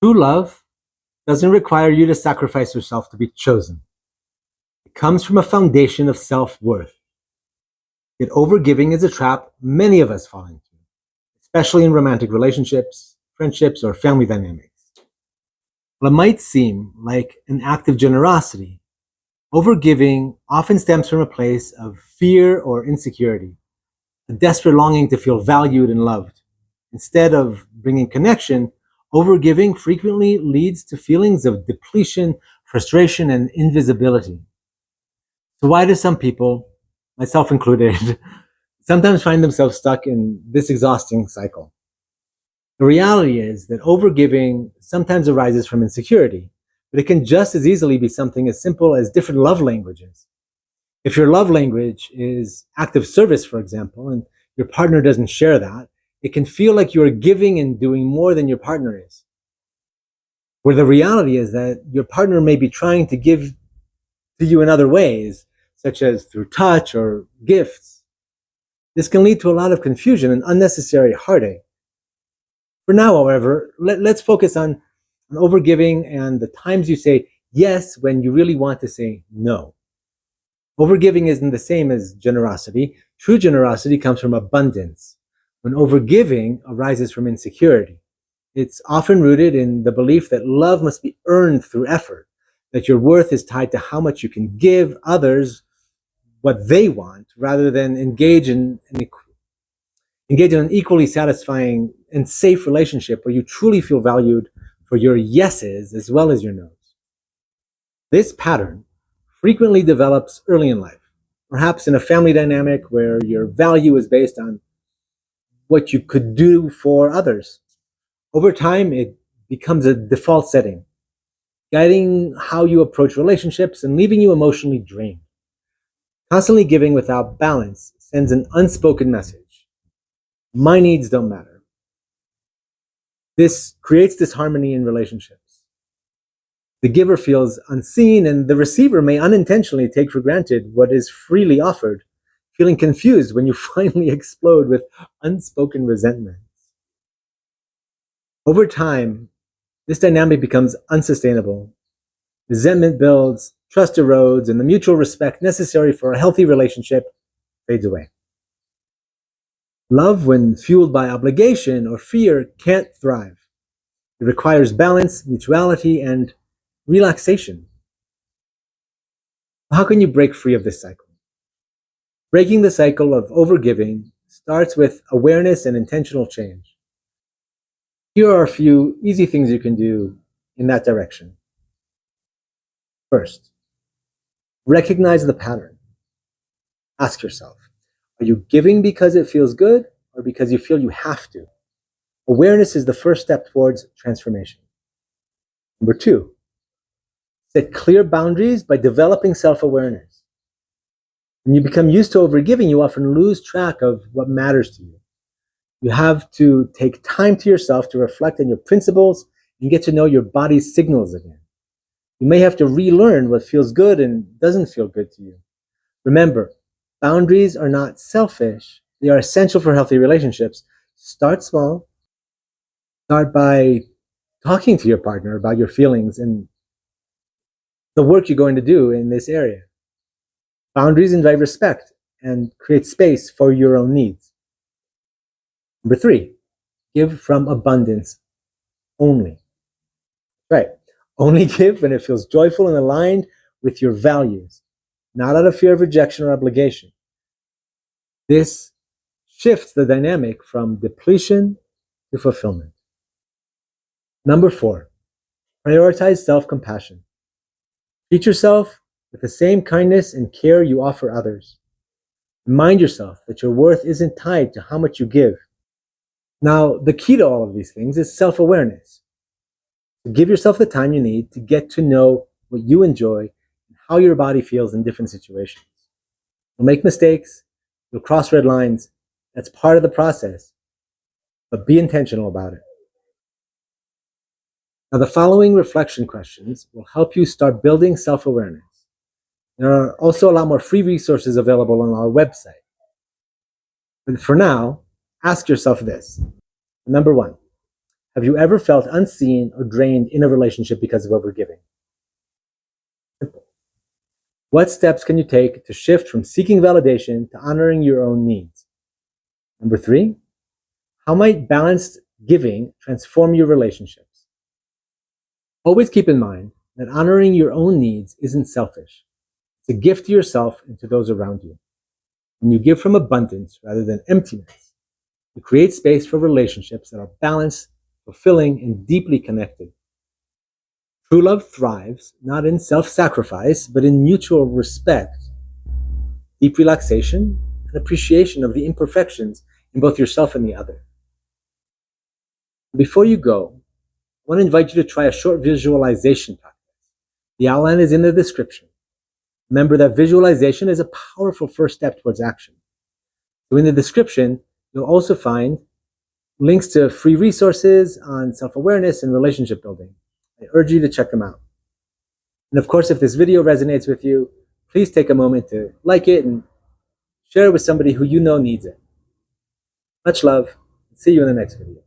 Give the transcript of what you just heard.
True love doesn't require you to sacrifice yourself to be chosen. It comes from a foundation of self-worth. Yet overgiving is a trap many of us fall into, especially in romantic relationships, friendships, or family dynamics. While it might seem like an act of generosity, overgiving often stems from a place of fear or insecurity, a desperate longing to feel valued and loved. Instead of bringing connection, overgiving frequently leads to feelings of depletion, frustration, and invisibility. So why do some people, myself included, sometimes find themselves stuck in this exhausting cycle? The reality is that overgiving sometimes arises from insecurity, but it can just as easily be something as simple as different love languages. If your love language is act of service, for example, and your partner doesn't share that, it can feel like you are giving and doing more than your partner is. Where the reality is that your partner may be trying to give to you in other ways, such as through touch or gifts. This can lead to a lot of confusion and unnecessary heartache. For now, however, let's focus on overgiving and the times you say yes when you really want to say no. Overgiving isn't the same as generosity. True generosity comes from abundance, when overgiving arises from insecurity. It's often rooted in the belief that love must be earned through effort, that your worth is tied to how much you can give others what they want, rather than engage in an equally satisfying and safe relationship where you truly feel valued for your yeses as well as your nos. This pattern frequently develops early in life, perhaps in a family dynamic where your value is based on what you could do for others. Over time, it becomes a default setting, guiding how you approach relationships and leaving you emotionally drained. Constantly giving without balance sends an unspoken message. My needs don't matter. This creates disharmony in relationships. The giver feels unseen, and the receiver may unintentionally take for granted what is freely offered, feeling confused when you finally explode with unspoken resentment. Over time, this dynamic becomes unsustainable. Resentment builds, trust erodes, and the mutual respect necessary for a healthy relationship fades away. Love, when fueled by obligation or fear, can't thrive. It requires balance, mutuality, and relaxation. How can you break free of this cycle? Breaking the cycle of overgiving starts with awareness and intentional change. Here are a few easy things you can do in that direction. First, recognize the pattern. Ask yourself, are you giving because it feels good or because you feel you have to? Awareness is the first step towards transformation. Number two, set clear boundaries by developing self-awareness. When you become used to overgiving, you often lose track of what matters to you. You have to take time to yourself to reflect on your principles and get to know your body's signals again. You may have to relearn what feels good and doesn't feel good to you. Remember, boundaries are not selfish. They are essential for healthy relationships. Start small. Start by talking to your partner about your feelings and the work you're going to do in this area. Boundaries invite respect and create space for your own needs. Number three, give from abundance only. Right. Only give when it feels joyful and aligned with your values, not out of fear of rejection or obligation. This shifts the dynamic from depletion to fulfillment. Number four, prioritize self-compassion. Treat yourself with the same kindness and care you offer others. Remind yourself that your worth isn't tied to how much you give. Now, the key to all of these things is self-awareness. So give yourself the time you need to get to know what you enjoy and how your body feels in different situations. You'll make mistakes, you'll cross red lines. That's part of the process, but be intentional about it. Now, the following reflection questions will help you start building self-awareness. There are also a lot more free resources available on our website. But for now, ask yourself this. Number one, Have you ever felt unseen or drained in a relationship because of overgiving? Simple. What steps can you take to shift from seeking validation to honoring your own needs? Number 3, how might balanced giving transform your relationships? Always keep in mind that honoring your own needs isn't selfish. It's a gift to yourself and to those around you. When you give from abundance rather than emptiness, you create space for relationships that are balanced, fulfilling, and deeply connected. True love thrives not in self-sacrifice, but in mutual respect, deep relaxation, and appreciation of the imperfections in both yourself and the other. Before you go, I want to invite you to try a short visualization practice. The outline is in the description. Remember that visualization is a powerful first step towards action. So in the description, you'll also find links to free resources on self-awareness and relationship building. I urge you to check them out. And of course, if this video resonates with you, please take a moment to like it and share it with somebody who you know needs it. Much love, and see you in the next video.